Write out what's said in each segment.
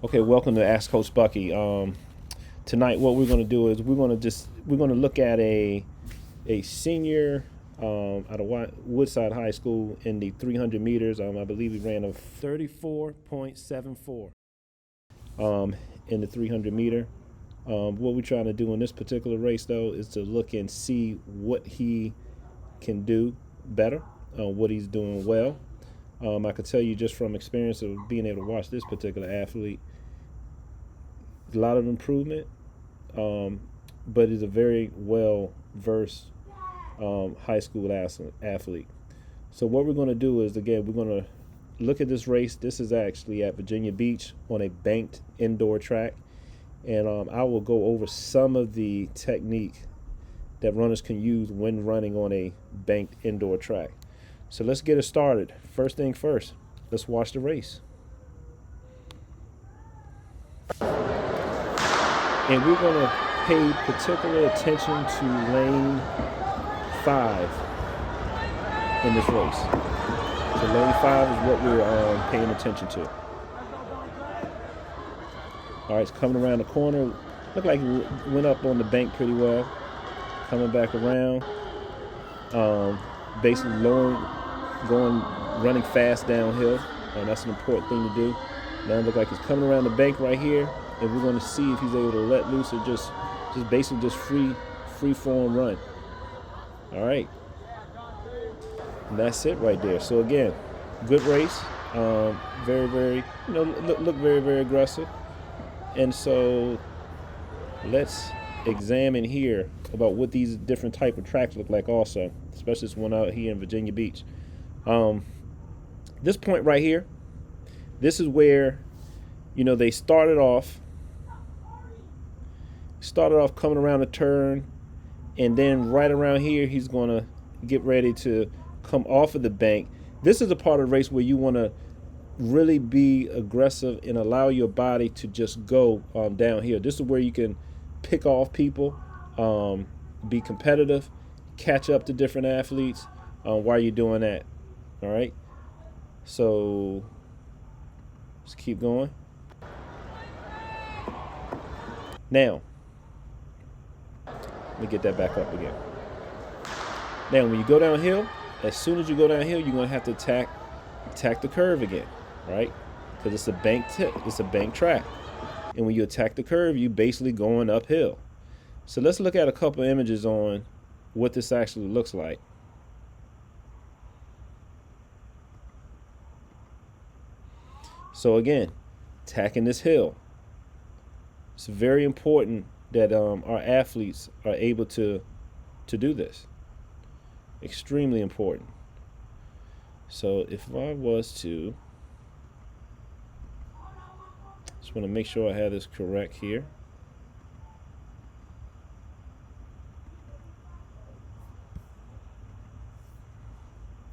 Okay, welcome to Ask Coach Bucky. Tonight, what we're going to do is we're going to look at a senior out of Woodside High School in the 300 meters. I believe he ran a 34.74 in the 300 meter. What we're trying to do in this particular race, though, is to look and see what he can do better, what he's doing well. I could tell you just from experience of being able to watch this particular athlete, a lot of improvement, but he's a very well versed high school athlete. So what we're going to do is, again, we're going to look at this race. This is actually at Virginia Beach on a banked indoor track, and I will go over some of the technique that runners can use when running on a banked indoor track. So let's get it started. First thing first, let's watch the race. And we're going to pay particular attention to lane 5 in this race. So lane 5 is what we're paying attention to. All right, it's coming around the corner. Looked like it went up on the bank pretty well. Coming back around. Basically running fast downhill. That's an important thing to do. Now it looks like he's coming around the bank right here, and we're going to see if he's able to let loose or just basically just free form run. All right, and that's it right there. So again, good race. Very look very aggressive. And so let's examine here about what these different type of tracks look like also, especially this one out here in Virginia Beach. This point right here, this is where, they started off coming around a turn, and then right around here, he's going to get ready to come off of the bank. This is a part of the race where you want to really be aggressive and allow your body to just go downhill. This is where you can pick off people, be competitive, catch up to different athletes while you're doing that. All right. So let's keep going. Now, let me get that back up again. Now, when you go downhill, as soon as you go downhill, you're going to have to attack the curve again, right? Because it's a bank track. And when you attack the curve, you're basically going uphill. So let's look at a couple images on what this actually looks like. So again, attacking this hill. It's very important that our athletes are able to do this. Extremely important. So if I was to, just want to make sure I have this correct here.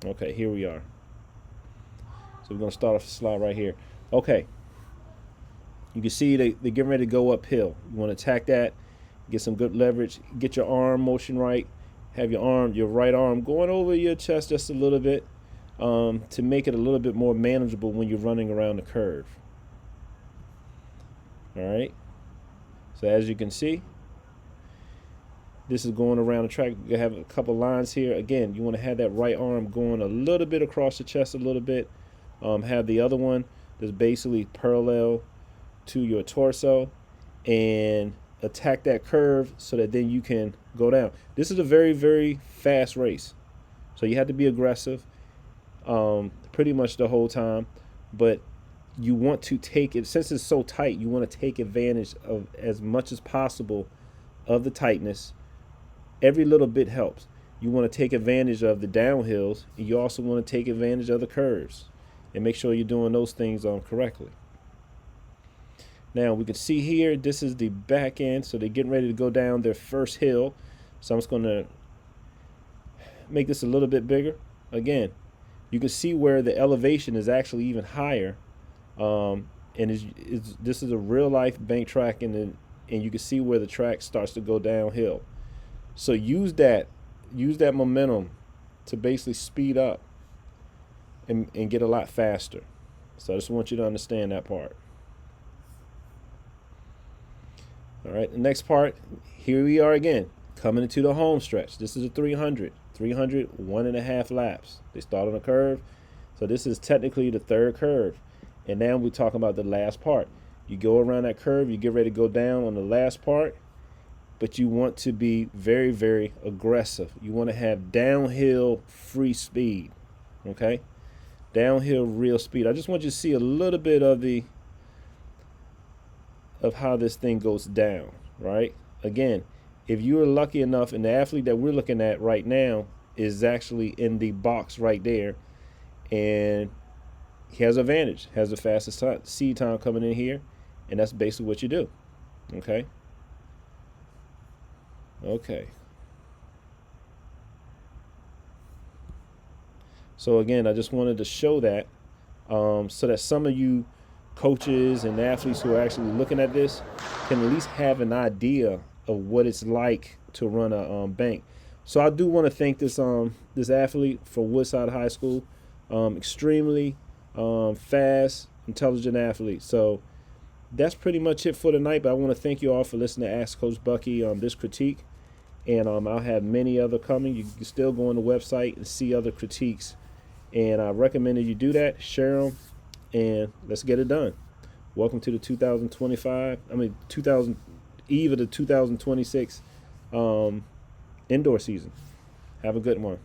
Okay, here we are. So we're going to start off the slide right here. Okay. You can see they're getting ready to go uphill. You want to attack that, get some good leverage, get your arm motion right, have your right arm going over your chest just a little bit to make it a little bit more manageable when you're running around the curve. All right. So as you can see, this is going around the track. You have a couple lines here. Again, you want to have that right arm going a little bit across the chest a little bit. Have the other one that's basically parallel to your torso and attack that curve so that then you can go down. This is a very fast race. So you have to be aggressive pretty much the whole time. But you want to take it, since it's so tight, you want to take advantage of as much as possible of the tightness. Every little bit helps. You want to take advantage of the downhills, and you also want to take advantage of the curves and make sure you're doing those things correctly. Now we can see here, this is the back end, so they're getting ready to go down their first hill. So I'm just going to make this a little bit bigger. Again, you can see where the elevation is actually even higher, and this is a real life bank track, and you can see where the track starts to go downhill. So use that momentum to basically speed up and get a lot faster. So I just want you to understand that part. All right, the next part, here we are again, coming into the home stretch. This is a 300, 1.5 laps. They start on a curve, so this is technically the third curve. And now we're talking about the last part. You go around that curve, you get ready to go down on the last part, but you want to be very, very aggressive. You want to have downhill free speed, okay? Downhill real speed. I just want you to see a little bit of how this thing goes down, right? Again, if you're lucky enough, and the athlete that we're looking at right now is actually in the box right there, and he has an advantage, has the fastest seed time coming in here, and that's basically what you do, okay? Okay. So again, I just wanted to show that so that some of you coaches and athletes who are actually looking at this can at least have an idea of what it's like to run a bank. So I do want to thank this this athlete from Woodside High School, extremely fast, intelligent athlete. So that's pretty much it for tonight. But I want to thank you all for listening to Ask Coach Bucky this critique, and I'll have many other coming. You can still go on the website and see other critiques, and I recommend that you do that. Share them, and let's get it done. Welcome to the 2000 eve of the 2026 indoor season. Have a good one.